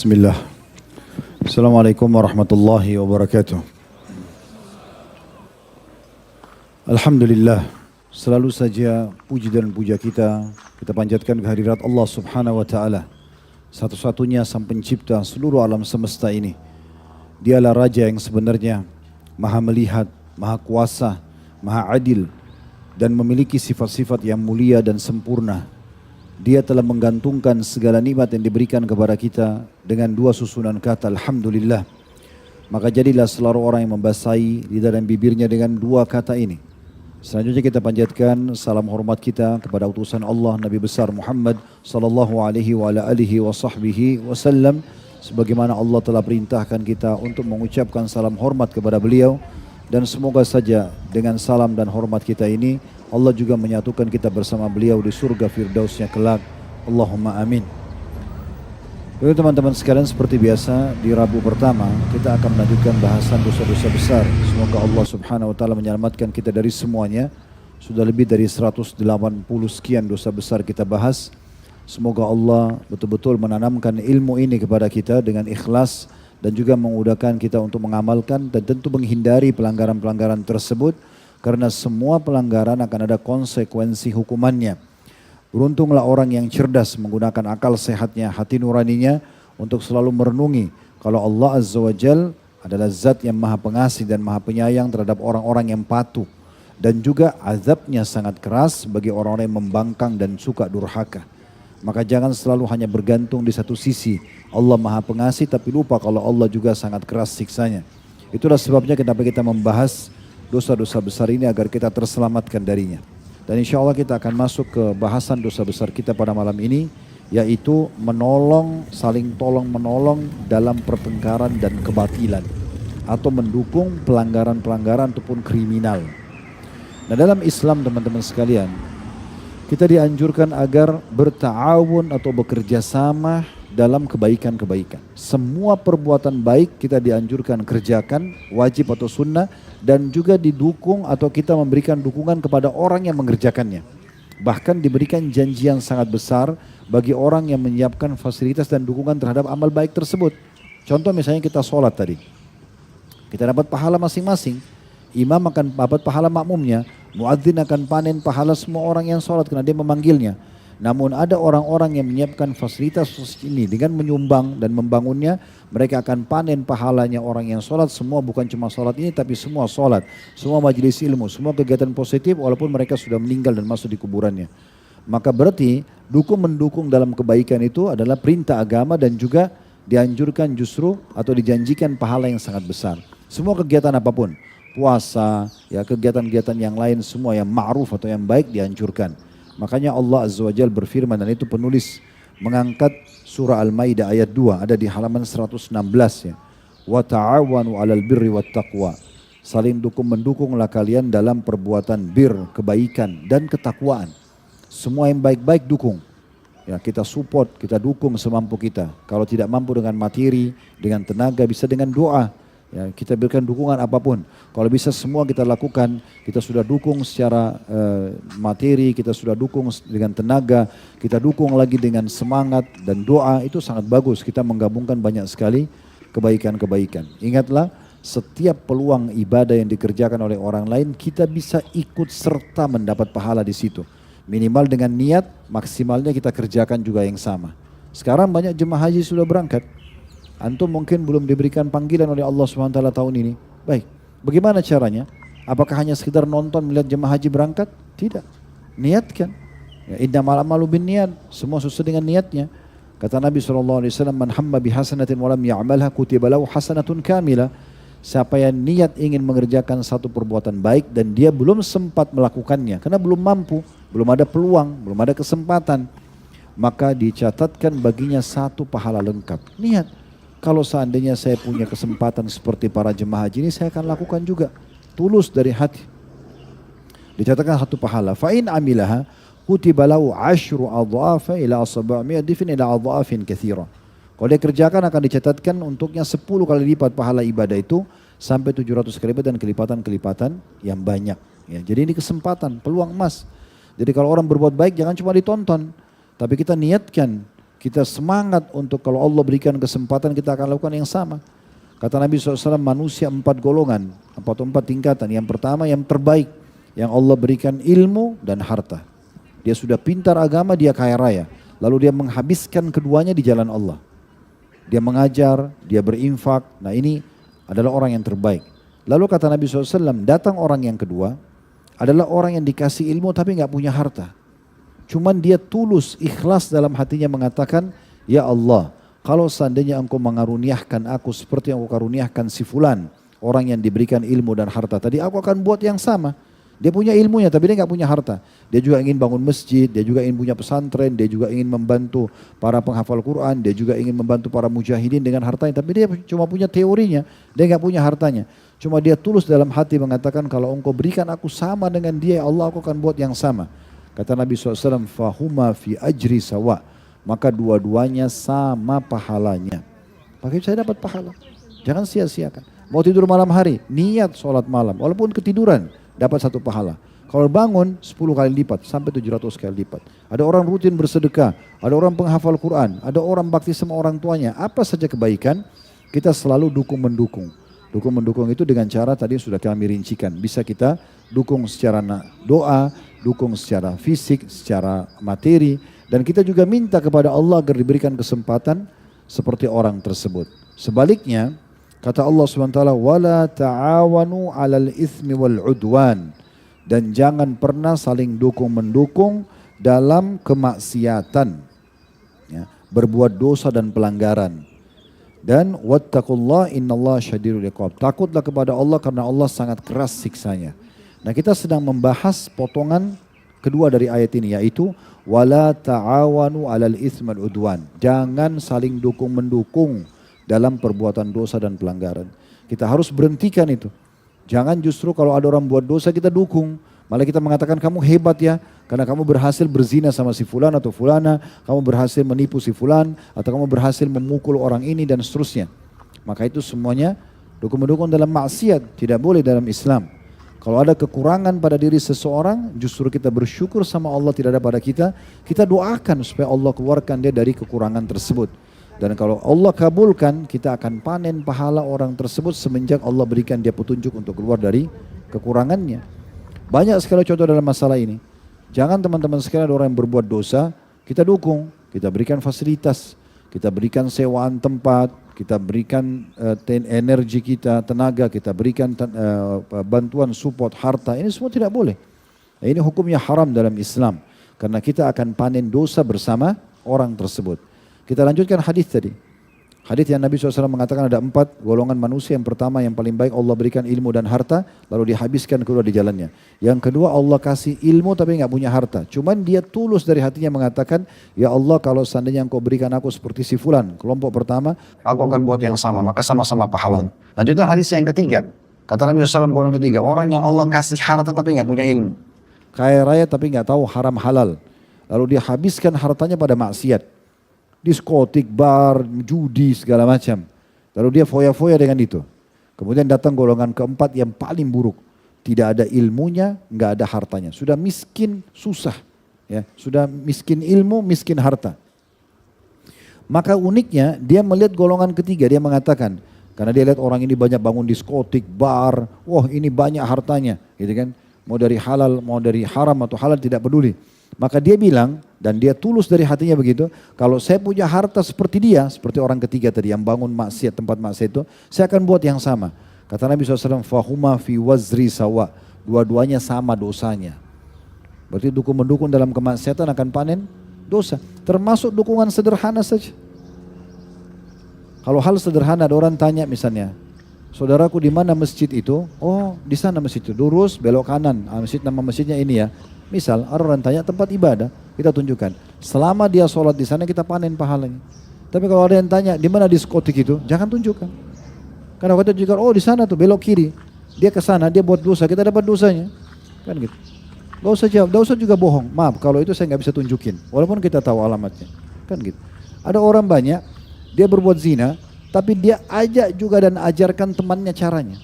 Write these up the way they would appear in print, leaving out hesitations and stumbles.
Bismillah. Assalamualaikum warahmatullahi wabarakatuh. Alhamdulillah. Selalu saja puji dan puja kita panjatkan kehadirat Allah Subhanahu wa taala. Satu-satunya sang pencipta seluruh alam semesta ini. Dialah raja yang sebenarnya maha melihat, maha kuasa, maha adil dan memiliki sifat-sifat yang mulia dan sempurna. Dia telah menggantungkan segala nikmat yang diberikan kepada kita dengan dua susunan kata Alhamdulillah. Maka jadilah selalu orang yang membasahi lidah dan bibirnya dengan dua kata ini. Selanjutnya kita panjatkan salam hormat kita kepada utusan Allah Nabi besar Muhammad sallallahu alaihi wa ala alihi wa sahbihi wasallam, sebagaimana Allah telah perintahkan kita untuk mengucapkan salam hormat kepada beliau, dan semoga saja dengan salam dan hormat kita ini Allah juga menyatukan kita bersama beliau di surga firdausnya kelak. Allahumma amin. Baik teman-teman sekalian, seperti biasa di Rabu pertama kita akan melanjutkan bahasan dosa-dosa besar. Semoga Allah Subhanahu wa taala menyelamatkan kita dari semuanya. Sudah lebih dari 180 sekian dosa besar kita bahas. Semoga Allah betul-betul menanamkan ilmu ini kepada kita dengan ikhlas dan juga memudahkan kita untuk mengamalkan dan tentu menghindari pelanggaran-pelanggaran tersebut, karena semua pelanggaran akan ada konsekuensi hukumannya. Beruntunglah orang yang cerdas menggunakan akal sehatnya, hati nuraninya untuk selalu merenungi kalau Allah Azza wa Jal adalah zat yang maha pengasih dan maha penyayang terhadap orang-orang yang patuh. Dan juga azabnya sangat keras bagi orang-orang yang membangkang dan suka durhaka. Maka jangan selalu hanya bergantung di satu sisi. Allah maha pengasih tapi lupa kalau Allah juga sangat keras siksanya. Itulah sebabnya kenapa kita membahas dosa-dosa besar ini agar kita terselamatkan darinya. Dan insya Allah kita akan masuk ke bahasan dosa besar kita pada malam ini, yaitu menolong, saling tolong menolong dalam pertengkaran dan kebatilan, atau mendukung pelanggaran-pelanggaran ataupun kriminal. Nah, dalam Islam teman-teman sekalian, kita dianjurkan agar berta'awun atau bekerja sama dalam kebaikan-kebaikan. Semua perbuatan baik kita dianjurkan kerjakan, wajib atau sunnah, dan juga didukung atau kita memberikan dukungan kepada orang yang mengerjakannya. Bahkan diberikan janji yang sangat besar bagi orang yang menyiapkan fasilitas dan dukungan terhadap amal baik tersebut. Contoh misalnya kita sholat tadi, kita dapat pahala masing-masing. Imam akan dapat pahala makmumnya, muadzin akan panen pahala semua orang yang sholat karena dia memanggilnya. Namun ada orang-orang yang menyiapkan fasilitas ini dengan menyumbang dan membangunnya, mereka akan panen pahalanya orang yang sholat. Semua bukan cuma sholat ini tapi semua sholat, semua majelis ilmu, semua kegiatan positif walaupun mereka sudah meninggal dan masuk di kuburannya. Maka berarti mendukung dalam kebaikan itu adalah perintah agama dan juga dianjurkan justru atau dijanjikan pahala yang sangat besar. Semua kegiatan apapun, puasa, ya kegiatan-kegiatan yang lain semua yang ma'ruf atau yang baik dianjurkan. Makanya Allah Azza wa Jalla berfirman, dan itu penulis mengangkat surah Al-Maidah ayat 2, ada di halaman 116 ya. Wa ta'awanu 'alal birri wat taqwa. Saling mendukunglah kalian dalam perbuatan bir, kebaikan dan ketakwaan. Semua yang baik-baik dukung. Ya, kita support, kita dukung semampu kita. Kalau tidak mampu dengan materi, dengan tenaga, bisa dengan doa. Ya, kita berikan dukungan apapun. Kalau bisa semua kita lakukan, kita sudah dukung secara materi, kita sudah dukung dengan tenaga, kita dukung lagi dengan semangat dan doa, itu sangat bagus. Kita menggabungkan banyak sekali kebaikan-kebaikan. Ingatlah, setiap peluang ibadah yang dikerjakan oleh orang lain, kita bisa ikut serta mendapat pahala di situ. Minimal dengan niat, maksimalnya kita kerjakan juga yang sama. Sekarang banyak jemaah haji sudah berangkat. Antum mungkin belum diberikan panggilan oleh Allah SWT tahun ini. Baik, bagaimana caranya? Apakah hanya sekedar nonton melihat jemaah haji berangkat? Tidak, niatkan. Ya, innamal a'malu binniyat, semua sesuai dengan niatnya. Kata Nabi SAW, man hamma bihasanatin walam ya'malha kutiba lahu hasanatun kamilah. Siapa yang niat ingin mengerjakan satu perbuatan baik dan dia belum sempat melakukannya karena belum mampu, belum ada peluang, belum ada kesempatan, maka dicatatkan baginya satu pahala lengkap. Niat. Kalau seandainya saya punya kesempatan seperti para jemaah haji ini, saya akan lakukan juga. Tulus dari hati. Dicatatkan satu pahala. Fa'in amilaha kutiba lahu 10 adhafa ila 700 ila adhafin katsira. Kalau dia kerjakan akan dicatatkan untuknya 10 kali lipat pahala ibadah itu sampai 700 kali lipat dan kelipatan-kelipatan yang banyak. Ya, jadi ini kesempatan, peluang emas. Jadi kalau orang berbuat baik jangan cuma ditonton, tapi kita niatkan Kita semangat untuk kalau Allah berikan kesempatan kita akan lakukan yang sama. Kata Nabi SAW, manusia 4 golongan, atau 4 tingkatan. Yang pertama yang terbaik, yang Allah berikan ilmu dan harta. Dia sudah pintar agama, dia kaya raya. Lalu dia menghabiskan keduanya di jalan Allah. Dia mengajar, dia berinfak. Nah ini adalah orang yang terbaik. Lalu kata Nabi SAW, datang orang yang kedua, adalah orang yang dikasih ilmu tapi nggak punya harta. Cuman dia tulus, ikhlas dalam hatinya mengatakan, ya Allah, kalau seandainya engkau mengaruniakan aku seperti yang engkau karuniakan si fulan, orang yang diberikan ilmu dan harta tadi, aku akan buat yang sama. Dia punya ilmunya tapi dia nggak punya harta. Dia juga ingin bangun masjid, dia juga ingin punya pesantren, dia juga ingin membantu para penghafal Quran, dia juga ingin membantu para mujahidin dengan hartanya. Tapi dia cuma punya teorinya, dia nggak punya hartanya. Cuma dia tulus dalam hati mengatakan, kalau engkau berikan aku sama dengan dia, ya Allah, aku akan buat yang sama. Kata Nabi SAW, fahuma fi ajri sawa. Maka dua-duanya sama pahalanya. Maka saya dapat pahala. Jangan sia-siakan. Mau tidur malam hari, niat sholat malam. Walaupun ketiduran, dapat 1 pahala. Kalau bangun 10 kali lipat, sampai 700 kali lipat. Ada orang rutin bersedekah, ada orang penghafal Quran, ada orang bakti sama orang tuanya. Apa saja kebaikan, kita selalu dukung-mendukung. Dukung-mendukung itu dengan cara tadi sudah kami rincikan. Bisa kita dukung secara doa, dukung secara fisik, secara materi. Dan kita juga minta kepada Allah agar diberikan kesempatan seperti orang tersebut. Sebaliknya, kata Allah SWT, wala ta'awanu 'alal itsmi wal 'udwan. Dan jangan pernah saling dukung-mendukung dalam kemaksiatan, ya, berbuat dosa dan pelanggaran. Dan wattaqullah innallaha syadidul iqab. Takutlah kepada Allah karena Allah sangat keras siksanya. Nah, kita sedang membahas potongan kedua dari ayat ini, yaitu wala ta'awanu 'alal itsmi wal 'udwan. Jangan saling dukung-mendukung dalam perbuatan dosa dan pelanggaran. Kita harus berhentikan itu. Jangan justru kalau ada orang buat dosa kita dukung. Malah kita mengatakan kamu hebat ya, karena kamu berhasil berzina sama si fulan atau fulana, kamu berhasil menipu si fulan, atau kamu berhasil memukul orang ini dan seterusnya. Maka itu semuanya dukung-mendukung dalam maksiat, tidak boleh dalam Islam. Kalau ada kekurangan pada diri seseorang, justru kita bersyukur sama Allah tidak ada pada kita, kita doakan supaya Allah keluarkan dia dari kekurangan tersebut. Dan kalau Allah kabulkan, kita akan panen pahala orang tersebut semenjak Allah berikan dia petunjuk untuk keluar dari kekurangannya. Banyak sekali contoh dalam masalah ini. Jangan teman-teman sekalian ada orang yang berbuat dosa, kita dukung, kita berikan fasilitas, kita berikan sewaan tempat, kita berikan energi kita, tenaga, kita berikan bantuan support harta. Ini semua tidak boleh. Nah, ini hukumnya haram dalam Islam. Karena kita akan panen dosa bersama orang tersebut. Kita lanjutkan hadis tadi. Hadis yang Nabi SAW mengatakan ada 4 golongan manusia. Yang pertama yang paling baik Allah berikan ilmu dan harta, lalu dihabiskan kedua di jalannya. Yang kedua Allah kasih ilmu tapi nggak punya harta. Cuman dia tulus dari hatinya mengatakan, ya Allah kalau seandainya engkau berikan aku seperti si fulan, kelompok pertama, aku akan buat yang sama, maka sama-sama pahala. Lanjutkan hadis yang ketiga. Kata Nabi SAW golongan ketiga, orang yang Allah kasih harta tapi nggak punya ilmu. Kaya raya tapi nggak tahu haram halal. Lalu dia habiskan hartanya pada maksiat. Diskotik, bar, judi, segala macam. Lalu dia foya-foya dengan itu. Kemudian datang golongan keempat yang paling buruk. Tidak ada ilmunya, nggak ada hartanya. Sudah miskin, susah. Ya, sudah miskin ilmu, miskin harta. Maka uniknya dia melihat golongan ketiga, dia mengatakan, karena dia lihat orang ini banyak bangun diskotik, bar, wah ini banyak hartanya, gitu kan? Mau dari halal, mau dari haram atau halal tidak peduli. Maka dia bilang, dan dia tulus dari hatinya begitu, kalau saya punya harta seperti dia, seperti orang ketiga tadi yang bangun maksiat, tempat maksiat itu, saya akan buat yang sama. Kata Nabi SAW, fahuma fi wazri sawa, dua-duanya sama dosanya. Berarti dukung-mendukung dalam kemaksiatan akan panen dosa. Termasuk dukungan sederhana saja. Kalau hal sederhana ada orang tanya misalnya, saudaraku di mana masjid itu? Oh di sana masjid itu, lurus belok kanan, masjid nama masjidnya ini ya. Misal ada orang tanya tempat ibadah, kita tunjukkan. Selama dia sholat di sana kita panen pahalanya. Tapi kalau ada yang tanya di mana diskotik itu, jangan tunjukkan. Karena kita tunjukkan, oh di sana tuh belok kiri. Dia ke sana, dia buat dosa, kita dapat dosanya. Kan gitu. Gak usah jawab, gak usah juga bohong. Maaf kalau itu saya nggak bisa tunjukin, walaupun kita tahu alamatnya. Kan gitu. Ada orang banyak, dia berbuat zina, tapi dia ajak juga dan ajarkan temannya caranya.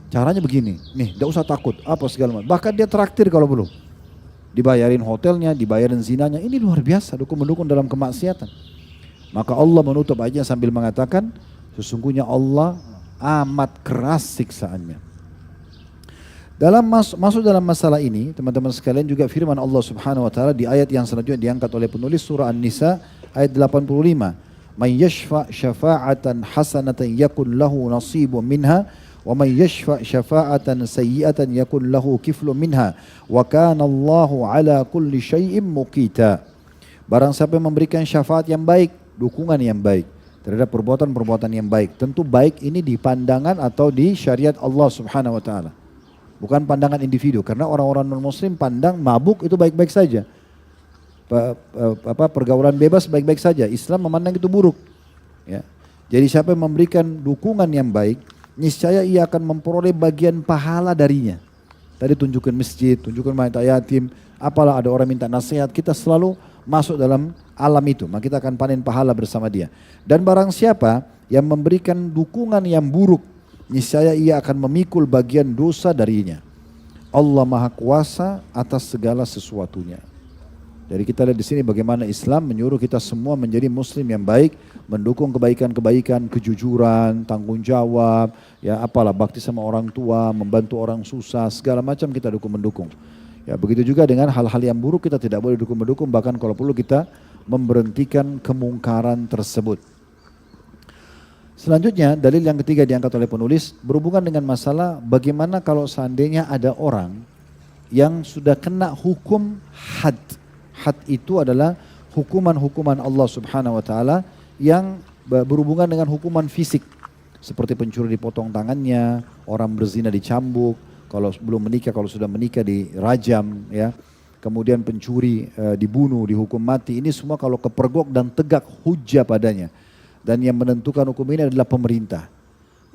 Caranya begini, nih gak usah takut, apa segala macam. Bahkan dia traktir kalau belum. dibayarin hotelnya, dibayarin zinanya. Ini luar biasa dukung-mendukung dalam kemaksiatan. Maka Allah menutup ayatnya sambil mengatakan, sesungguhnya Allah amat keras siksaannya. Masuk dalam masalah ini, teman-teman sekalian, juga firman Allah Subhanahu wa taala di ayat yang selanjutnya diangkat oleh penulis surah An-Nisa ayat 85. Man yashfa' syafa'atan hasanatan yakun lahu nasibun minha wa man yashfa' syafa'atan sayyi'atan yakun lahu kiflun minha wa kana Allahu ala kulli syai'in muqita. Barang siapa yang memberikan syafaat yang baik, dukungan yang baik terhadap perbuatan-perbuatan yang baik. Tentu baik ini di pandangan atau di syariat Allah Subhanahu wa taala. Bukan pandangan individu, karena orang-orang non-muslim pandang mabuk itu baik-baik saja. Pergaulan bebas baik-baik saja. Islam memandang itu buruk. Ya. Jadi siapa yang memberikan dukungan yang baik, niscaya ia akan memperoleh bagian pahala darinya. Tadi tunjukkan masjid, tunjukkan mayat yatim, apalah ada orang minta nasihat, kita selalu masuk dalam alam itu, maka kita akan panen pahala bersama dia. Dan barang siapa yang memberikan dukungan yang buruk, niscaya ia akan memikul bagian dosa darinya. Allah Maha Kuasa atas segala sesuatunya. Jadi kita lihat di sini bagaimana Islam menyuruh kita semua menjadi muslim yang baik, mendukung kebaikan-kebaikan, kejujuran, tanggung jawab, ya apalah bakti sama orang tua, membantu orang susah, segala macam kita dukung-mendukung. Ya begitu juga dengan hal-hal yang buruk kita tidak boleh dukung-mendukung, bahkan kalau perlu kita memberhentikan kemungkaran tersebut. Selanjutnya dalil yang ketiga diangkat oleh penulis berhubungan dengan masalah bagaimana kalau seandainya ada orang yang sudah kena hukum had. Had itu adalah hukuman-hukuman Allah Subhanahu wa taala yang berhubungan dengan hukuman fisik. Seperti pencuri dipotong tangannya, orang berzina dicambuk, kalau belum menikah, kalau sudah menikah dirajam, ya. Kemudian pencuri dibunuh, dihukum mati. Ini semua kalau kepergok dan tegak hujah padanya. Dan yang menentukan hukum ini adalah pemerintah.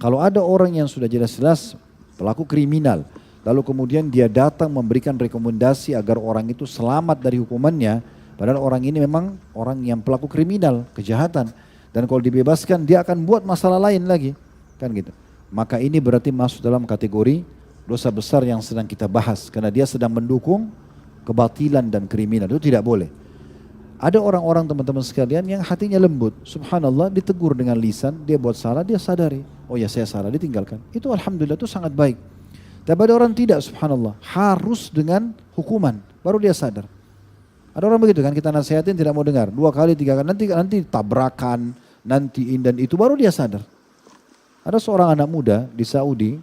Kalau ada orang yang sudah jelas-jelas pelaku kriminal, lalu kemudian dia datang memberikan rekomendasi agar orang itu selamat dari hukumannya, padahal orang ini memang orang yang pelaku kriminal, kejahatan. Dan kalau dibebaskan dia akan buat masalah lain lagi, kan gitu. Maka ini berarti masuk dalam kategori dosa besar yang sedang kita bahas, karena dia sedang mendukung kebatilan dan kriminal, itu tidak boleh. Ada orang-orang teman-teman sekalian yang hatinya lembut, subhanallah, ditegur dengan lisan, dia buat salah, dia sadari, oh ya saya salah, ditinggalkan. Itu alhamdulillah, itu sangat baik. Tapi ada orang tidak, subhanallah, harus dengan hukuman, baru dia sadar. Ada orang begitu kan, kita nasihatin tidak mau dengar, 2 kali 3 kali, nanti tabrakan, nanti dan itu baru dia sadar. Ada seorang anak muda di Saudi,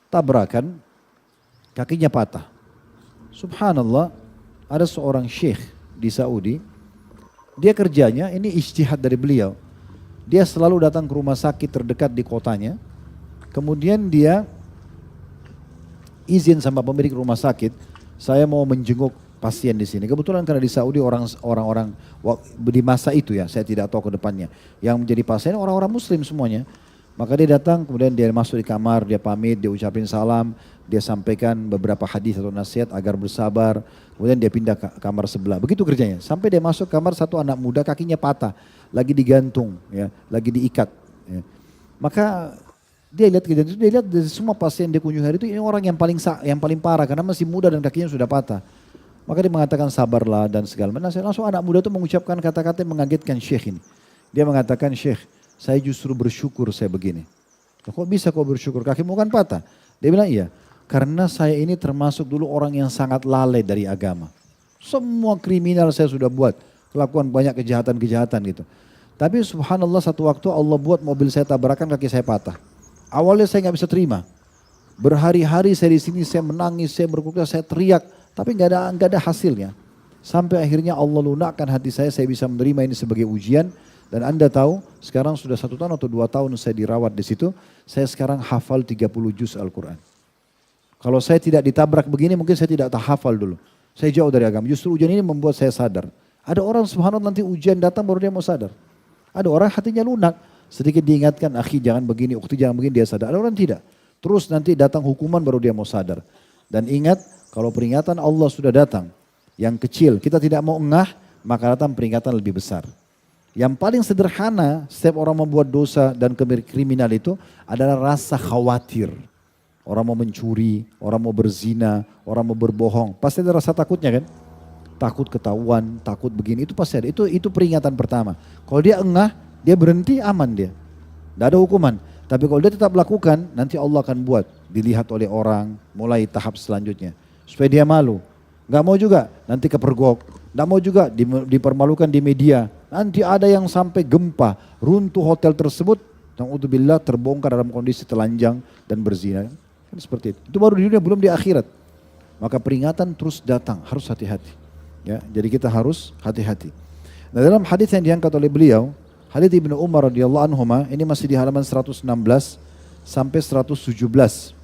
tabrakan, kakinya patah. Subhanallah, ada seorang syekh di Saudi, dia kerjanya, ini ijtihad dari beliau. Dia selalu datang ke rumah sakit terdekat di kotanya, kemudian dia izin sama pemilik rumah sakit, saya mau menjenguk pasien di sini. Kebetulan karena di Saudi orang-orang di masa itu ya, saya tidak tahu ke depannya, yang menjadi pasien orang-orang muslim semuanya. Maka dia datang, kemudian dia masuk di kamar, dia pamit, dia ucapin salam, dia sampaikan beberapa hadis atau nasihat agar bersabar, kemudian dia pindah ke kamar sebelah. Begitu kerjanya. Sampai dia masuk kamar, satu anak muda kakinya patah, lagi digantung, ya, lagi diikat. Ya. Maka dia lihat kejadian itu, dia lihat dari semua pasien dia kunjungi hari itu, ini orang yang paling parah karena masih muda dan kakinya sudah patah. Maka dia mengatakan sabarlah dan segala macam. Langsung anak muda itu mengucapkan kata-kata yang mengagetkan syekh ini. Dia mengatakan, syekh, saya justru bersyukur saya begini. Kok bisa kau bersyukur? Kakimu kan patah. Dia bilang iya. Karena saya ini termasuk dulu orang yang sangat lalai dari agama. Semua kriminal saya sudah buat. Kelakuan banyak kejahatan-kejahatan gitu. Tapi subhanallah satu waktu Allah buat mobil saya tabrakan, kaki saya patah. Awalnya saya nggak bisa terima. Berhari-hari saya di sini, saya menangis, saya berkuda, saya teriak. Tapi nggak ada hasilnya. Sampai akhirnya Allah lunakkan hati saya bisa menerima ini sebagai ujian. Dan Anda tahu, sekarang sudah 1 tahun atau 2 tahun saya dirawat di situ, saya sekarang hafal 30 juz Al-Quran. Kalau saya tidak ditabrak begini, mungkin saya tidak hafal dulu. Saya jauh dari agama, justru ujian ini membuat saya sadar. Ada orang subhanallah nanti ujian datang baru dia mau sadar. Ada orang hatinya lunak, sedikit diingatkan, akhi jangan begini, ukhti jangan begini, dia sadar. Ada orang tidak. Terus nanti datang hukuman baru dia mau sadar. Dan ingat, kalau peringatan Allah sudah datang, yang kecil, kita tidak mau engah, maka datang peringatan lebih besar. Yang paling sederhana setiap orang membuat dosa dan kriminal itu adalah rasa khawatir. Orang mau mencuri, orang mau berzina, orang mau berbohong. Pasti ada rasa takutnya kan? takut ketahuan, takut begini, itu pasti ada. Itu peringatan pertama. Kalau dia engah, dia berhenti, aman dia. Tidak ada hukuman. Tapi kalau dia tetap lakukan, nanti Allah akan buat. Dilihat oleh orang, mulai tahap selanjutnya. Supaya dia malu. Gak mau juga, nanti kepergok. Gak mau juga dipermalukan di media. Nanti ada yang sampai gempa, runtuh hotel tersebut. Na'udzubillah, terbongkar dalam kondisi telanjang dan berzina. Kan seperti itu. Itu baru di dunia, belum di akhirat. Maka peringatan terus datang, harus hati-hati. Ya, jadi kita harus hati-hati. Nah, dalam hadis yang diangkat oleh beliau, hadis Ibnu Umar radhiyallahu anhuma, ini masih di halaman 116 sampai 117.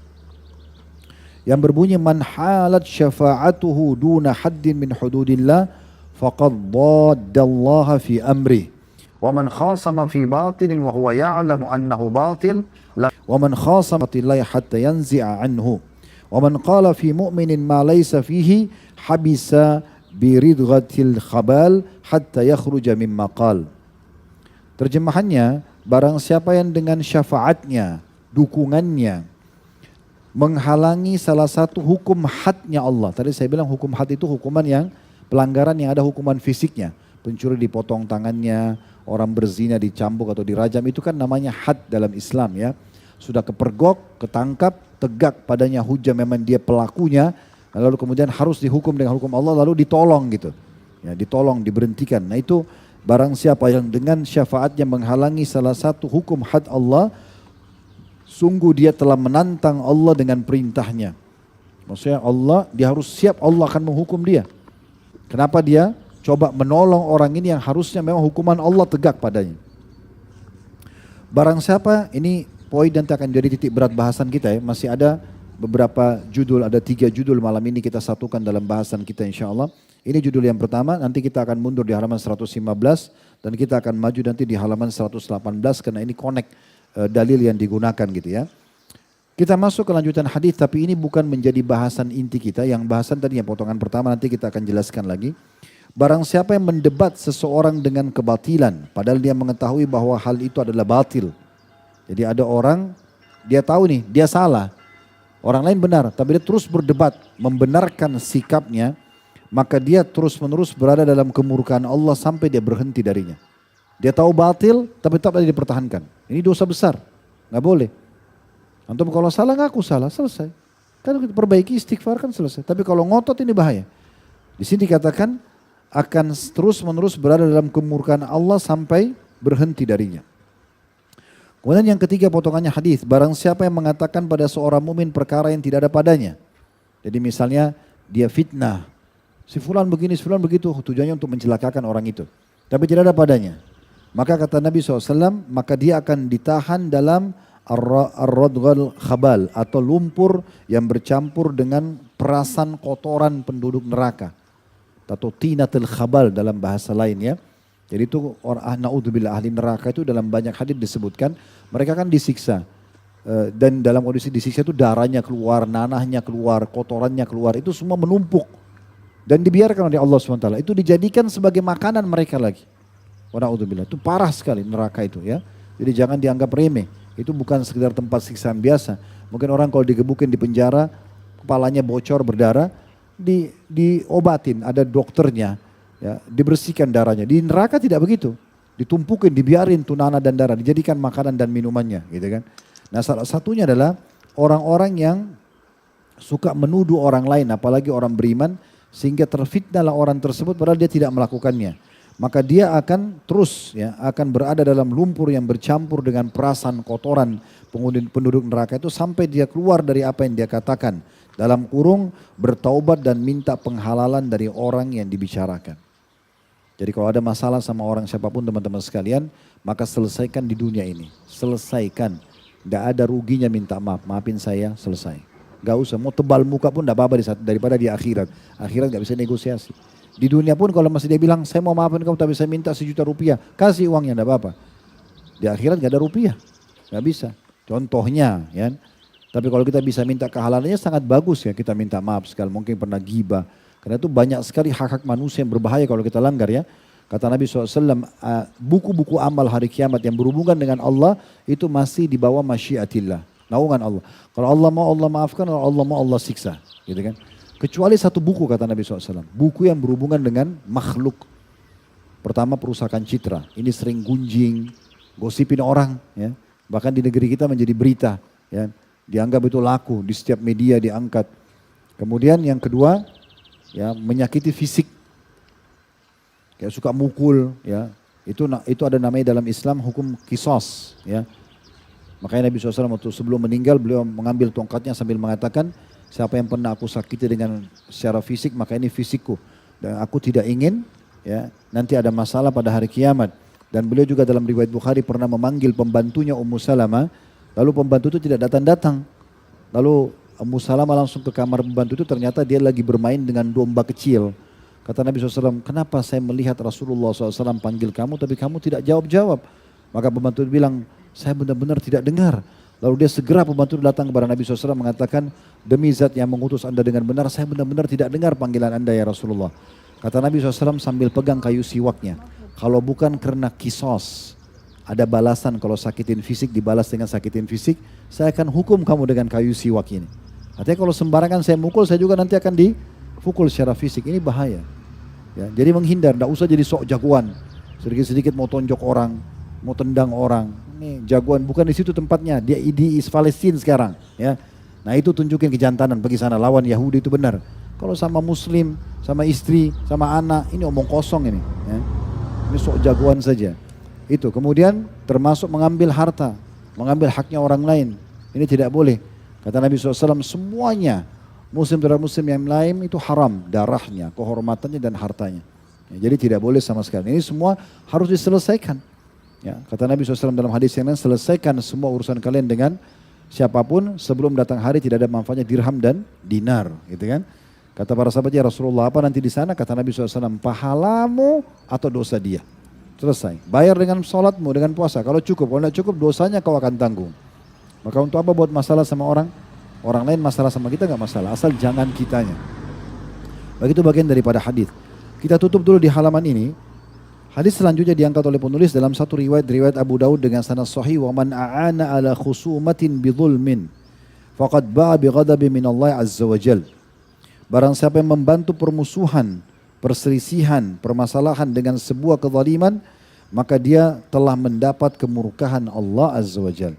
Yang berbunyi, man halat syafa'atuhu duna haddin min hududillah faqad daddallaha fi amri wa man khasama fi batilin wa huwa ya'lamu annahu batil wa man khasama billahi hatta yanzi'a anhu wa man qala fi mu'minin ma laysa fihi habisa biridghatil khabal hatta yakhruja mimma qal. Terjemahannya, barang siapa yang dengan syafaatnya, dukungannya menghalangi salah satu hukum hadnya Allah. Tadi saya bilang hukum had itu hukuman yang pelanggaran yang ada hukuman fisiknya. Pencuri dipotong tangannya, orang berzina dicambuk atau dirajam, itu kan namanya had dalam Islam ya. Sudah kepergok, ketangkap, tegak padanya hujah memang dia pelakunya, lalu kemudian harus dihukum dengan hukum Allah, lalu ditolong gitu. Ya, ditolong, diberhentikan. Nah itu barang siapa yang dengan syafaatnya menghalangi salah satu hukum had Allah, sungguh dia telah menantang Allah dengan perintahnya. Maksudnya Allah, dia harus siap Allah akan menghukum dia. Kenapa dia coba menolong orang ini yang harusnya memang hukuman Allah tegak padanya. Barang siapa, ini poin nanti akan jadi titik berat bahasan kita ya. Masih ada beberapa judul, ada 3 judul malam ini kita satukan dalam bahasan kita insya Allah. Ini judul yang pertama, nanti kita akan mundur di halaman 115 dan kita akan maju nanti di halaman 118 karena ini connect dalil yang digunakan gitu ya. Kita masuk ke lanjutan hadis, tapi ini bukan menjadi bahasan inti kita. Yang bahasan tadi yang potongan pertama nanti kita akan jelaskan lagi. Barang siapa yang mendebat seseorang dengan kebatilan, padahal dia mengetahui bahwa hal itu adalah batil. Jadi ada orang, dia tahu nih, dia salah. Orang lain benar, tapi dia terus berdebat, membenarkan sikapnya, maka dia terus menerus berada dalam kemurkaan Allah sampai dia berhenti darinya. Dia tahu batil, tapi tetap dipertahankan. Ini dosa besar, nggak boleh. Antum kalau salah ngaku salah, selesai. Kan kita perbaiki, istighfar kan selesai. Tapi kalau ngotot ini bahaya. Di sini dikatakan akan terus menerus berada dalam kemurkaan Allah sampai berhenti darinya. Kemudian yang ketiga potongannya hadis, barang siapa yang mengatakan pada seorang mukmin perkara yang tidak ada padanya. Jadi misalnya dia fitnah, si fulan begini, si fulan begitu, tujuannya untuk mencelakakan orang itu. Tapi tidak ada padanya. Maka kata Nabi SAW, maka dia akan ditahan dalam ar-radghal khabal atau lumpur yang bercampur dengan perasan kotoran penduduk neraka. Atau tinatul khabal dalam bahasa lain ya. Jadi itu orang na'udzubillah ahli neraka itu dalam banyak hadis disebutkan, mereka kan disiksa. Dan dalam kondisi disiksa itu darahnya keluar, nanahnya keluar, kotorannya keluar, itu semua menumpuk. Dan dibiarkan oleh Allah SWT, itu dijadikan sebagai makanan mereka lagi. Na'udzubillah, itu parah sekali neraka itu ya. Jadi jangan dianggap remeh, itu bukan sekedar tempat siksaan biasa. Mungkin orang kalau digebukin di penjara, kepalanya bocor berdarah, diobatin, ada dokternya, ya, dibersihkan darahnya. Di neraka tidak begitu, ditumpukin, dibiarin tuh nanah dan darah, dijadikan makanan dan minumannya, gitu kan. Nah salah satunya adalah orang-orang yang suka menuduh orang lain, apalagi orang beriman, sehingga terfitnahlah orang tersebut padahal dia tidak melakukannya. Maka dia akan terus ya, akan berada dalam lumpur yang bercampur dengan perasan kotoran penduduk neraka itu sampai dia keluar dari apa yang dia katakan. Dalam kurung bertaubat dan minta penghalalan dari orang yang dibicarakan. Jadi kalau ada masalah sama orang siapapun teman-teman sekalian, maka selesaikan di dunia ini. Selesaikan. Gak ada ruginya minta maaf, maafin saya, selesai. Gak usah, mau tebal muka pun gak apa-apa daripada di akhirat. Akhirat gak bisa negosiasi. Di dunia pun kalau masih dia bilang, saya mau maafin kamu tapi saya minta 1 juta rupiah, kasih uangnya gak apa-apa. Di akhirat gak ada rupiah, gak bisa. Contohnya ya. Tapi kalau kita bisa minta kehalalannya sangat bagus ya, kita minta maaf sekali, mungkin pernah ghibah. Karena itu banyak sekali hak-hak manusia yang berbahaya kalau kita langgar ya. Kata Nabi SAW, buku-buku amal hari kiamat yang berhubungan dengan Allah itu masih di bawah masyiatillah, naungan Allah. Kalau Allah mau Allah maafkan, kalau Allah mau Allah siksa, gitu kan. Kecuali satu buku kata Nabi SAW. Buku yang berhubungan dengan makhluk. Pertama perusakan citra. Ini sering gunjing, gosipin orang. Ya. Bahkan di negeri kita menjadi berita. Ya. Dianggap itu laku, di setiap media diangkat. Kemudian yang kedua, ya, menyakiti fisik. Kayak suka mukul. Ya. Itu ada namanya dalam Islam hukum kisos. Ya. Makanya Nabi SAW waktu sebelum meninggal beliau mengambil tongkatnya sambil mengatakan, siapa yang pernah aku sakiti dengan secara fisik maka ini fisikku. Dan aku tidak ingin ya nanti ada masalah pada hari kiamat. Dan beliau juga dalam riwayat Bukhari pernah memanggil pembantunya Ummu Salamah. Lalu pembantu itu tidak datang-datang. Lalu Ummu Salamah langsung ke kamar pembantu itu, ternyata dia lagi bermain dengan domba kecil. Kata Nabi SAW, kenapa saya melihat Rasulullah SAW panggil kamu tapi kamu tidak jawab-jawab. Maka pembantu bilang, saya benar-benar tidak dengar. Lalu dia segera pembantu datang kepada Nabi SAW mengatakan, demi zat yang mengutus anda dengan benar, saya benar-benar tidak dengar panggilan anda ya Rasulullah. Kata Nabi SAW sambil pegang kayu siwaknya, kalau bukan karena kisos, ada balasan kalau sakitin fisik dibalas dengan sakitin fisik, saya akan hukum kamu dengan kayu siwak ini. Artinya kalau sembarangan saya mukul, saya juga nanti akan dipukul secara fisik, ini bahaya. Ya, jadi menghindar, tidak usah jadi sok jagoan, sedikit-sedikit mau tonjok orang, mau tendang orang. Ini jagoan, bukan di situ tempatnya. Dia di Palestina sekarang, ya. Nah itu tunjukin kejantanan, pergi sana lawan Yahudi itu benar. Kalau sama Muslim, sama istri, sama anak, ini omong kosong ini. Ya. Ini sok jagoan saja. Itu kemudian termasuk mengambil harta, mengambil haknya orang lain. Ini tidak boleh. Kata Nabi SAW, semuanya Muslim terhadap Muslim yang lain itu haram, darahnya, kehormatannya dan hartanya. Ya, jadi tidak boleh sama sekali. Ini semua harus diselesaikan. Ya, kata Nabi SAW dalam hadis yang lain, selesaikan semua urusan kalian dengan siapapun sebelum datang hari tidak ada manfaatnya dirham dan dinar, gitu kan? Kata para sahabat, ya Rasulullah, apa nanti di sana? Kata Nabi SAW, pahalamu atau dosa dia. Selesai. Bayar dengan sholatmu, dengan puasa. Kalau cukup, kalau tidak cukup dosanya kau akan tanggung. Maka untuk apa buat masalah sama orang? Orang lain masalah sama kita nggak masalah, asal jangan kitanya. Begitu bagian daripada hadis. Kita tutup dulu di halaman ini. Hadis selanjutnya diangkat oleh penulis dalam satu riwayat Abu Daud dengan sanad sahih, wa man a'ana ala khusumatin bidzulmin faqad ba'a bi ghadabin min Allah azza wajal. Barang siapa yang membantu permusuhan, perselisihan, permasalahan dengan sebuah kezaliman, maka dia telah mendapat kemurkaan Allah azza wajal.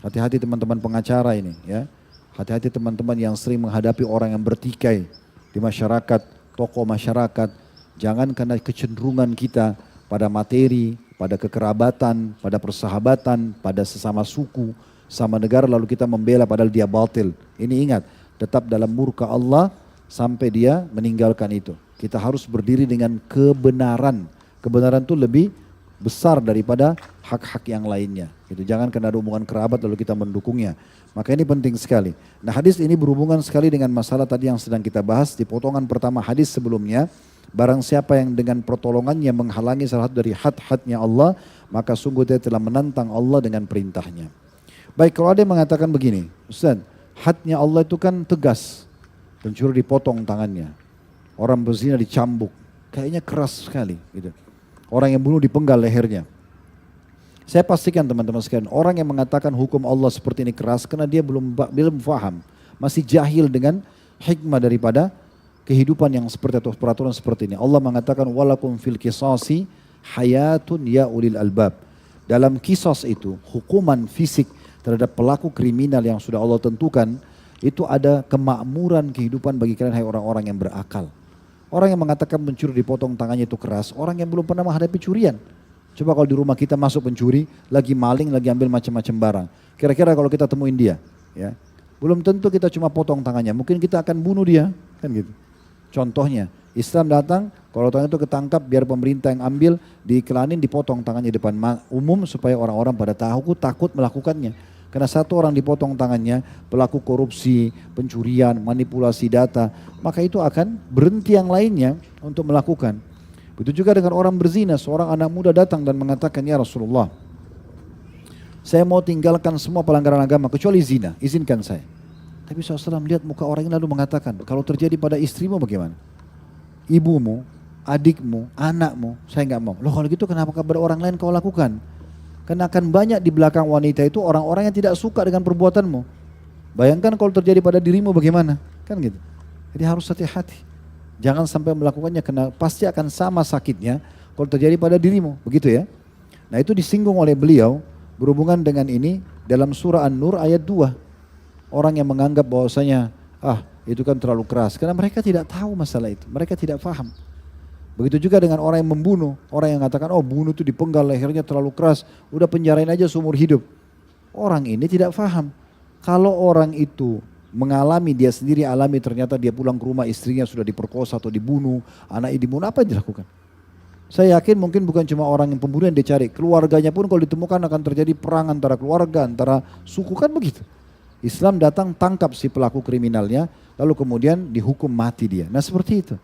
Hati-hati teman-teman pengacara ini, ya. Hati-hati teman-teman yang sering menghadapi orang yang bertikai di masyarakat, tokoh masyarakat. Jangan karena kecenderungan kita pada materi, pada kekerabatan, pada persahabatan, pada sesama suku, sama negara lalu kita membela padahal dia batil. Ini ingat, tetap dalam murka Allah sampai dia meninggalkan itu. Kita harus berdiri dengan kebenaran. Kebenaran itu lebih besar daripada hak-hak yang lainnya. Gitu. Jangan karena ada hubungan kerabat lalu kita mendukungnya. Maka ini penting sekali. Nah hadis ini berhubungan sekali dengan masalah tadi yang sedang kita bahas di potongan pertama hadis sebelumnya. Barang siapa yang dengan pertolongannya menghalangi salah satu dari had-hadnya Allah, maka sungguh dia telah menantang Allah dengan perintahnya. Baik, kalau ada yang mengatakan begini, Ustaz, hadnya Allah itu kan tegas, pencuri dipotong tangannya, orang berzina dicambuk, kayaknya keras sekali. Gitu. Orang yang bunuh dipenggal lehernya. Saya pastikan teman-teman sekalian, orang yang mengatakan hukum Allah seperti ini keras, karena dia belum paham, masih jahil dengan hikmah daripada kehidupan yang seperti atau peraturan seperti ini. Allah mengatakan walakum fil qisasi hayatun ya ulil albab. Dalam kisos itu, hukuman fisik terhadap pelaku kriminal yang sudah Allah tentukan, itu ada kemakmuran kehidupan bagi kalian hai orang-orang yang berakal. Orang yang mengatakan pencuri dipotong tangannya itu keras, orang yang belum pernah menghadapi curian. Coba kalau di rumah kita masuk pencuri, lagi maling, lagi ambil macam-macam barang. Kira-kira kalau kita temuin dia, ya, belum tentu kita cuma potong tangannya, mungkin kita akan bunuh dia, kan gitu. Contohnya, Islam datang, kalau tangan itu ketangkap biar pemerintah yang ambil, diiklanin, dipotong tangannya di depan umum supaya orang-orang pada tahu takut melakukannya. Karena satu orang dipotong tangannya, pelaku korupsi, pencurian, manipulasi data, maka itu akan berhenti yang lainnya untuk melakukan. Begitu juga dengan orang berzina, seorang anak muda datang dan mengatakan, ya Rasulullah, saya mau tinggalkan semua pelanggaran agama kecuali zina, izinkan saya. Tapi SAW lihat muka orang ini lalu mengatakan, kalau terjadi pada istrimu bagaimana? Ibumu, adikmu, anakmu, saya nggak mau. Loh kalau gitu kenapa kepada orang lain kau lakukan? Karena akan banyak di belakang wanita itu orang-orang yang tidak suka dengan perbuatanmu. Bayangkan kalau terjadi pada dirimu bagaimana? Kan gitu. Jadi harus hati-hati. Jangan sampai melakukannya karena pasti akan sama sakitnya kalau terjadi pada dirimu. Begitu ya. Nah itu disinggung oleh beliau berhubungan dengan ini dalam surah An-Nur ayat 2. Orang yang menganggap bahwasanya itu kan terlalu keras. Karena mereka tidak tahu masalah itu. Mereka tidak paham. Begitu juga dengan orang yang membunuh. Orang yang mengatakan bunuh itu dipenggal lehernya terlalu keras. Udah penjarain aja seumur hidup. Orang ini tidak paham. Kalau orang itu mengalami, dia sendiri alami, ternyata dia pulang ke rumah istrinya sudah diperkosa atau dibunuh, anaknya dibunuh, apa yang dilakukan? Saya yakin mungkin bukan cuma orang yang pembunuh yang dicari, keluarganya pun kalau ditemukan akan terjadi perang antara keluarga, antara suku, kan begitu. Islam datang tangkap si pelaku kriminalnya, lalu kemudian dihukum mati dia. Nah seperti itu.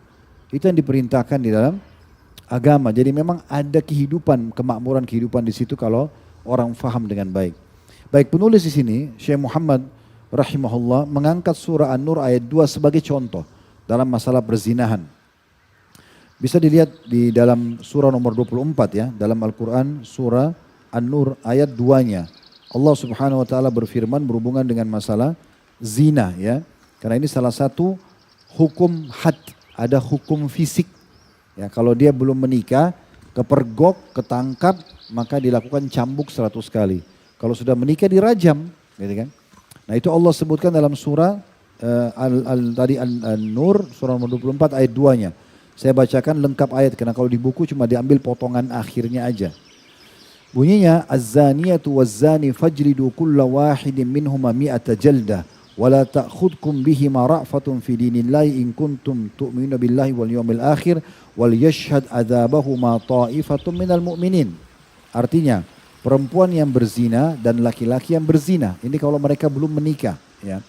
Itu yang diperintahkan di dalam agama. Jadi memang ada kehidupan, kemakmuran kehidupan di situ kalau orang faham dengan baik. Baik, penulis di sini, Syekh Muhammad rahimahullah mengangkat surah An-Nur ayat 2 sebagai contoh dalam masalah perzinahan. Bisa dilihat di dalam surah nomor 24 ya, dalam Al-Quran surah An-Nur ayat 2-nya. Allah subhanahu wa ta'ala berfirman berhubungan dengan masalah zina ya. Karena ini salah satu hukum had, ada hukum fisik. Ya, kalau dia belum menikah, kepergok, ketangkap, maka dilakukan cambuk 100 kali. Kalau sudah menikah dirajam, gitu kan. Nah itu Allah sebutkan dalam surah An-Nur surah nomor 24 ayat 2-nya. Saya bacakan lengkap ayat karena kalau di buku cuma diambil potongan akhirnya aja. Bunyinya az-zaniyatu waz-zani fajlidu kulla wahidin minhuma mi'ata jaldah wa la ta'khudkum bihima ra'fatun fi dinillahi in kuntum tu'minuna billahi wal yawmil akhir wal yashhad adzabahuma ta'ifatun minal mu'minin. Artinya perempuan yang berzina dan laki-laki yang berzina. Ini kalau mereka belum menikah. Ya.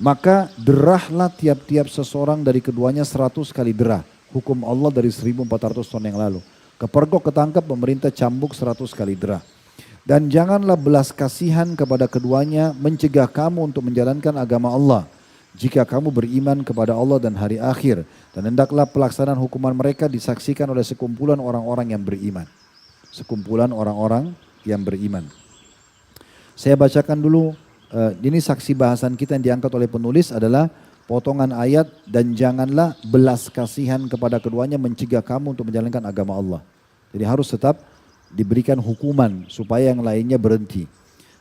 Maka derahlah tiap-tiap seseorang dari keduanya 100 kali derah. Hukum Allah dari 1400 tahun yang lalu. Kepergok ketangkap pemerintah cambuk 100 kali derah. Dan janganlah belas kasihan kepada keduanya mencegah kamu untuk menjalankan agama Allah. Jika kamu beriman kepada Allah dan hari akhir. Dan hendaklah pelaksanaan hukuman mereka disaksikan oleh sekumpulan orang-orang yang beriman. Sekumpulan orang-orang yang beriman. Saya bacakan dulu, ini saksi bahasan kita yang diangkat oleh penulis adalah potongan ayat dan janganlah belas kasihan kepada keduanya mencegah kamu untuk menjalankan agama Allah. Jadi harus tetap diberikan hukuman supaya yang lainnya berhenti.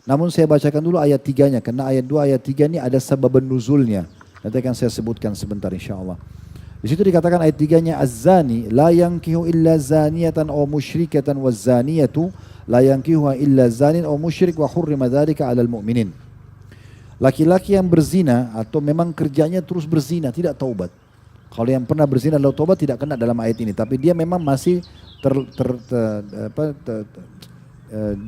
Namun saya bacakan dulu ayat 3-nya karena ayat 2 ayat 3 ini ada sebab nuzulnya. Nanti akan saya sebutkan sebentar insyaAllah. Di situ dikatakan ayat 3-nya az-zani la yankihu illa zaniyatan aw musyrikatan waz-zaniyatu la yankihuha illa zanin aw musyrik wa hurrima dzalika 'alal mu'minin. Laki-laki yang berzina atau memang kerjanya terus berzina tidak taubat. Kalau yang pernah berzina lalu taubat tidak kena dalam ayat ini, tapi dia memang masih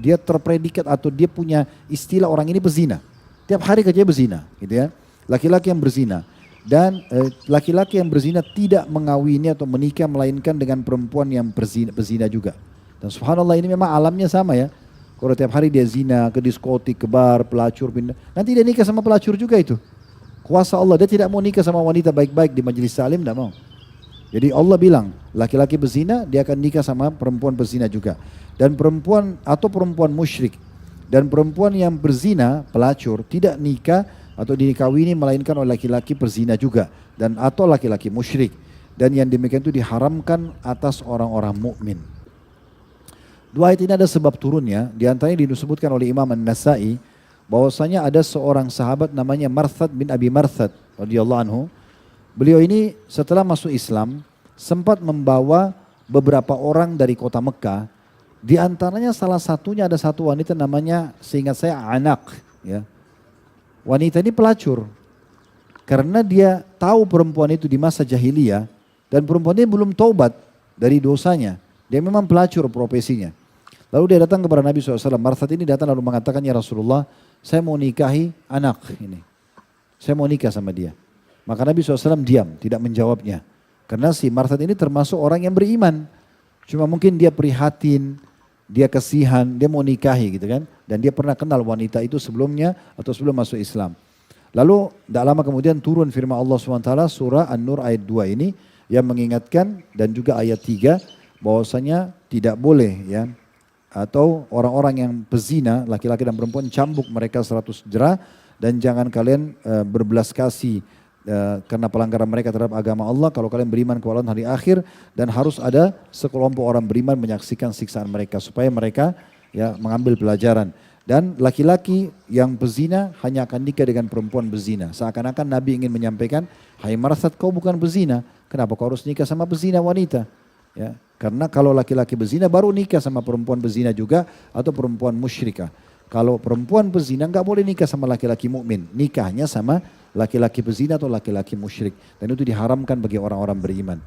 dia terpredikat atau dia punya istilah orang ini berzina. Tiap hari kerjanya berzina, gitu ya. Laki-laki yang berzina. Dan laki-laki yang berzina tidak mengawini atau menikah melainkan dengan perempuan yang berzina juga. Dan subhanallah ini memang alamnya sama ya. Kalau tiap hari dia zina, ke diskotik, ke bar, pelacur, pindah. Nanti dia nikah sama pelacur juga itu. Kuasa Allah, dia tidak mau nikah sama wanita baik-baik di majelis salim, tidak mau. Jadi Allah bilang, laki-laki berzina, dia akan nikah sama perempuan berzina juga. Dan perempuan atau perempuan musyrik. Dan perempuan yang berzina, pelacur, tidak nikah atau dinikahwini melainkan oleh laki-laki berzina juga. Dan atau laki-laki musyrik. Dan yang demikian itu diharamkan atas orang-orang mukmin. Dua ayat ini ada sebab turunnya, diantaranya disebutkan oleh Imam An-Nasai bahwasanya ada seorang sahabat namanya Marthad bin Abi Marthad radhiyallahu anhu. Beliau ini setelah masuk Islam sempat membawa beberapa orang dari kota Mekah. Di antaranya salah satunya ada satu wanita namanya, seingat saya, Anak. Ya. Wanita ini pelacur. Karena dia tahu perempuan itu di masa jahiliyah dan perempuan ini belum taubat dari dosanya. Dia memang pelacur profesinya. Lalu dia datang kepada Nabi SAW. Marthad ini datang lalu mengatakan, ya Rasulullah, saya mau nikahi anak ini. Saya mau nikah sama dia. Maka Nabi SAW diam, tidak menjawabnya. Karena si Marthad ini termasuk orang yang beriman. Cuma mungkin dia prihatin, dia kasihan, dia mau nikahi gitu kan. Dan dia pernah kenal wanita itu sebelumnya atau sebelum masuk Islam. Lalu tidak lama kemudian turun firman Allah SWT surah An-Nur ayat 2 ini yang mengingatkan dan juga ayat 3 bahwasanya tidak boleh ya. Atau orang-orang yang pezina, laki-laki dan perempuan cambuk mereka 100 jerah dan jangan kalian berbelas kasih karena pelanggaran mereka terhadap agama Allah, kalau kalian beriman kepada Allah hari akhir, dan harus ada sekelompok orang beriman menyaksikan siksaan mereka supaya mereka ya mengambil pelajaran. Dan laki-laki yang berzina hanya akan nikah dengan perempuan berzina. Seakan-akan Nabi ingin menyampaikan, hai Marsad, kau bukan berzina, kenapa kau harus nikah sama berzina wanita? Ya, karena kalau laki-laki berzina baru nikah sama perempuan berzina juga atau perempuan musyrikah. Kalau perempuan berzina nggak boleh nikah sama laki-laki mukmin, nikahnya sama laki-laki pezina atau laki-laki musyrik. Dan itu diharamkan bagi orang-orang beriman.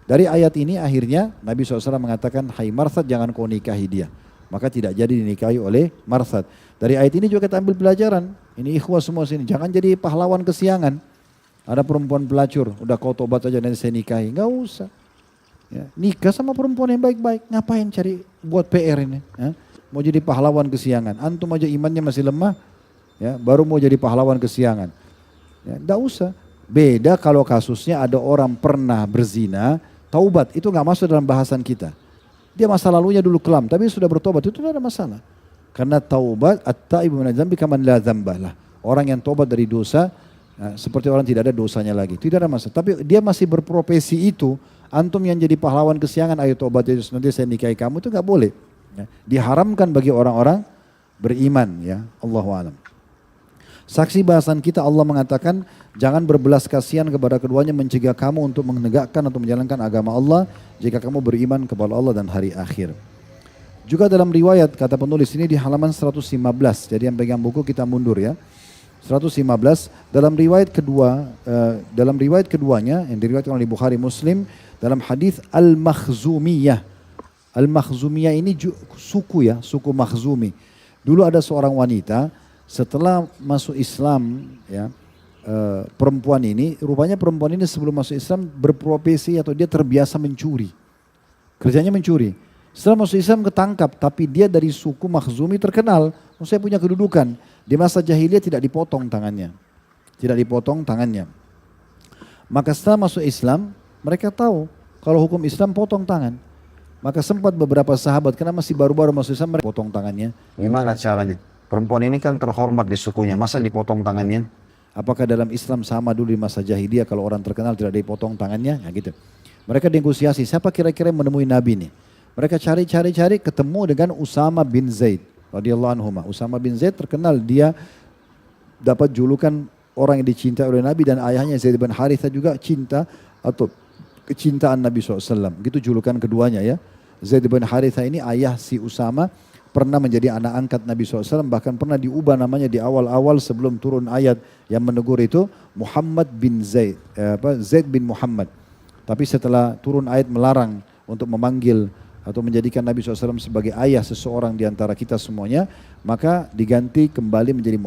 Dari ayat ini akhirnya Nabi SAW mengatakan, hai Marsad, jangan kau nikahi dia. Maka tidak jadi dinikahi oleh Marsad. Dari ayat ini juga kita ambil pelajaran. Ini ikhwah semua sini, jangan jadi pahlawan kesiangan. Ada perempuan pelacur, udah kau tobat aja nanti saya nikahi. Nggak usah. Ya, nikah sama perempuan yang baik-baik. Ngapain cari buat PR ini? Ya? Mau jadi pahlawan kesiangan. Antum aja imannya masih lemah, ya, baru mau jadi pahlawan kesiangan. Ya, enggak usah. Beda kalau kasusnya ada orang pernah berzina, taubat, itu nggak masuk dalam bahasan kita. Dia masa lalunya dulu kelam, tapi sudah bertobat, itu tidak ada masalah. Karena taubat, at-taibu minadz dzambi kaman la dzambalah. Orang yang tobat dari dosa, seperti orang tidak ada dosanya lagi. Tidak ada masalah. Tapi dia masih berprofesi itu, antum yang jadi pahlawan kesiangan, ayo tobat, nanti saya nikahi kamu, itu nggak boleh. Ya, diharamkan bagi orang-orang beriman, ya, Allahu a'lam. Saksi bahasan kita, Allah mengatakan jangan berbelas kasihan kepada keduanya, mencegah kamu untuk menegakkan atau menjalankan agama Allah jika kamu beriman kepada Allah dan hari akhir. Juga dalam riwayat, kata penulis ini di halaman 115, jadi yang pegang buku kita mundur ya. 115 dalam riwayat keduanya yang diriwayatkan oleh Bukhari Muslim dalam hadis Al-Makhzumiyah. Al-Makhzumiyah ini suku ya, suku Makhzumi. Dulu ada seorang wanita setelah masuk Islam ya, perempuan ini, rupanya perempuan ini sebelum masuk Islam berprofesi atau dia terbiasa mencuri. Kerjanya mencuri. Setelah masuk Islam ketangkap, tapi dia dari suku Makhzumi terkenal. Saya punya kedudukan. Di masa jahiliyah tidak dipotong tangannya. Tidak dipotong tangannya. Maka setelah masuk Islam, mereka tahu kalau hukum Islam potong tangan. Maka sempat beberapa sahabat, karena masih baru-baru masuk Islam, mereka potong tangannya. Gimana caranya? Perempuan ini kan terhormat di sukunya, masa dipotong tangannya? Apakah dalam Islam sama dulu di masa jahiliyah kalau orang terkenal tidak dipotong tangannya? Ya gitu. Mereka negosiasi, siapa kira-kira yang menemui Nabi ini? Mereka cari, ketemu dengan Usama bin Zaid radhiyallahu anhu. Usama bin Zaid terkenal, dia dapat julukan orang yang dicintai oleh Nabi, dan ayahnya Zaid bin Harithah juga cinta atau kecintaan Nabi SAW. Gitu julukan keduanya ya. Zaid bin Harithah ini ayah si Usama, pernah menjadi anak angkat Nabi SAW, bahkan pernah diubah namanya di awal-awal sebelum turun ayat yang menegur itu Muhammad bin Zaid, Zaid bin Muhammad. Tapi setelah turun ayat melarang untuk memanggil atau menjadikan Nabi SAW sebagai ayah seseorang di antara kita semuanya, maka diganti kembali menjadi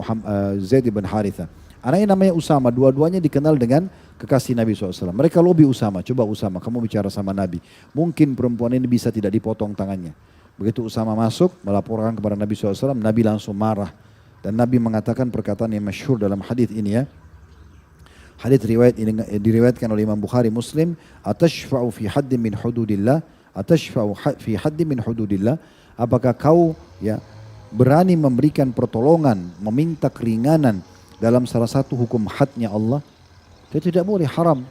Zaid bin Harithah. Anaknya namanya Usama, dua-duanya dikenal dengan kekasih Nabi SAW. Mereka lobi Usama, coba Usama kamu bicara sama Nabi. Mungkin perempuan ini bisa tidak dipotong tangannya. Begitu Usama masuk melaporkan kepada Nabi SAW, Nabi langsung marah. Dan Nabi mengatakan perkataan yang masyhur dalam hadis ini ya. Hadis riwayat ini diriwayatkan oleh Imam Bukhari Muslim, atashfa'u fi haddin min hududillah, atashfa'u fi haddin min hududillah. Apakah kau ya berani memberikan pertolongan, meminta keringanan dalam salah satu hukum hadnya Allah? Dia tidak boleh, haram.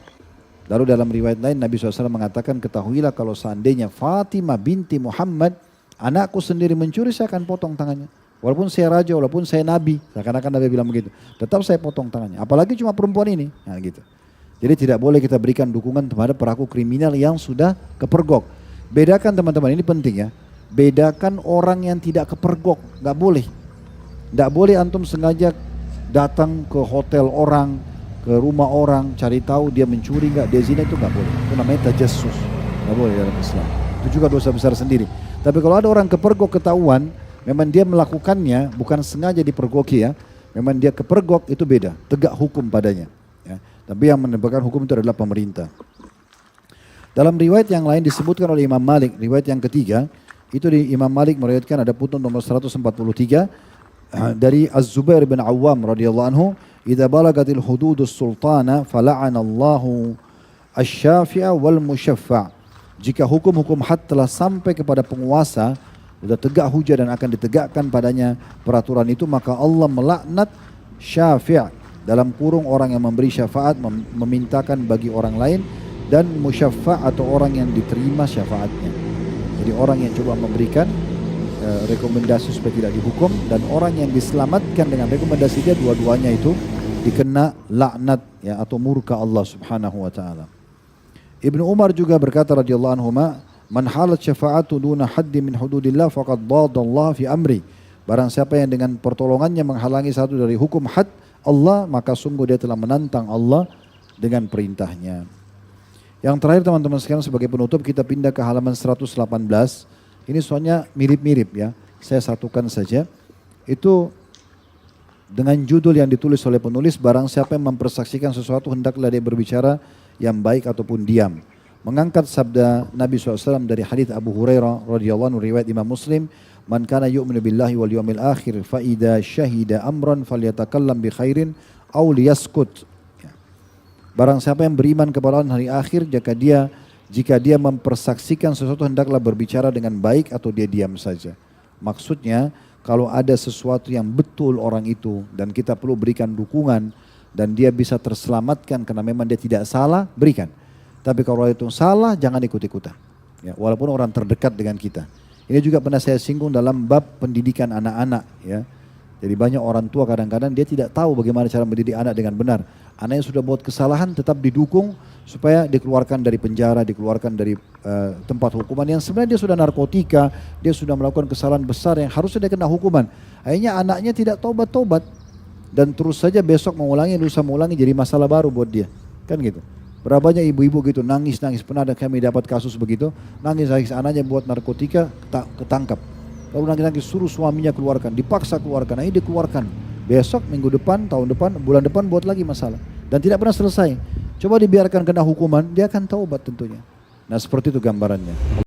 Lalu dalam riwayat lain Nabi SAW mengatakan, ketahuilah kalau seandainya Fatimah binti Muhammad, anakku sendiri mencuri, saya akan potong tangannya. Walaupun saya raja, walaupun saya nabi, seakan-akan Nabi bilang begitu, tetap saya potong tangannya. Apalagi cuma perempuan ini. Nah, gitu. Jadi tidak boleh kita berikan dukungan kepada pelaku kriminal yang sudah kepergok. Bedakan teman-teman, ini penting ya. Bedakan orang yang tidak kepergok, nggak boleh. Nggak boleh antum sengaja datang ke hotel orang, ke rumah orang, cari tahu dia mencuri nggak, dia zina, itu nggak boleh. Itu namanya tajassus, nggak boleh dalam Islam. Itu juga dosa besar sendiri. Tapi kalau ada orang kepergok ketahuan, memang dia melakukannya bukan sengaja dipergoki ya, memang dia kepergok, itu beda, tegak hukum padanya. Ya. Tapi yang menegakkan hukum itu adalah pemerintah. Dalam riwayat yang lain disebutkan oleh Imam Malik, riwayat yang ketiga, itu di Imam Malik meriwayatkan, ada putun nomor 143 dari Az-Zubair bin Awam radhiyallahu anhu, idza balagatil hududus sultana fala'anallahu asy-syafi'a wal musyaffa'. Jika hukum-hukum had telah sampai kepada penguasa, sudah tegak hujah dan akan ditegakkan padanya peraturan itu, maka Allah melaknat syafi', dalam kurung orang yang memberi syafaat, memintakan bagi orang lain, dan musyaffa' atau orang yang diterima syafaatnya. Jadi orang yang coba memberikan rekomendasi supaya tidak dihukum, dan orang yang diselamatkan dengan rekomendasi dia, dua-duanya itu dikena laknat ya atau murka Allah Subhanahu wa taala. Ibnu Umar juga berkata radhiyallahu anhu, "Man halat syafa'atu duna haddi min hududillah faqad dadallah fi amri." Barang siapa yang dengan pertolongannya menghalangi satu dari hukum had Allah, maka sungguh dia telah menantang Allah dengan perintahnya. Yang terakhir teman-teman sekalian, sebagai penutup kita pindah ke halaman 118. Ini soalnya mirip-mirip ya, saya satukan saja. Itu dengan judul yang ditulis oleh penulis, barang siapa yang mempersaksikan sesuatu hendaklah dia berbicara yang baik ataupun diam. Mengangkat sabda Nabi SAW dari hadits Abu Hurairah radhiyallahu anhu riwayat Imam Muslim, "Man kana yu'minu billahi wal yawmil akhir fa idza syahida amran falyatakallam bi khairin aw liyaskut." Barang siapa yang beriman kepada Allah hari akhir, jika dia mempersaksikan sesuatu hendaklah berbicara dengan baik atau dia diam saja. Maksudnya kalau ada sesuatu yang betul orang itu dan kita perlu berikan dukungan dan dia bisa terselamatkan karena memang dia tidak salah, berikan. Tapi kalau itu salah, jangan ikut-ikutan. Ya, walaupun orang terdekat dengan kita. Ini juga pernah saya singgung dalam bab pendidikan anak-anak. Ya. Jadi banyak orang tua kadang-kadang dia tidak tahu bagaimana cara mendidik anak dengan benar. Anaknya sudah buat kesalahan tetap didukung supaya dikeluarkan dari penjara, dikeluarkan dari tempat hukuman yang sebenarnya dia sudah narkotika, dia sudah melakukan kesalahan besar yang harusnya dia kena hukuman. Akhirnya anaknya tidak tobat-tobat dan terus saja besok mengulangi, lusa mengulangi, jadi masalah baru buat dia. Kan gitu. Berapa banyak ibu-ibu gitu nangis-nangis, pernah ada kami dapat kasus begitu, nangis-nangis anaknya buat narkotika, ketangkap. Lalu nangis-nangis suruh suaminya keluarkan, dipaksa keluarkan, akhirnya dikeluarkan. Besok, minggu depan, tahun depan, bulan depan buat lagi masalah. Dan tidak pernah selesai. Coba dibiarkan kena hukuman, dia akan taubat tentunya. Nah seperti itu gambarannya.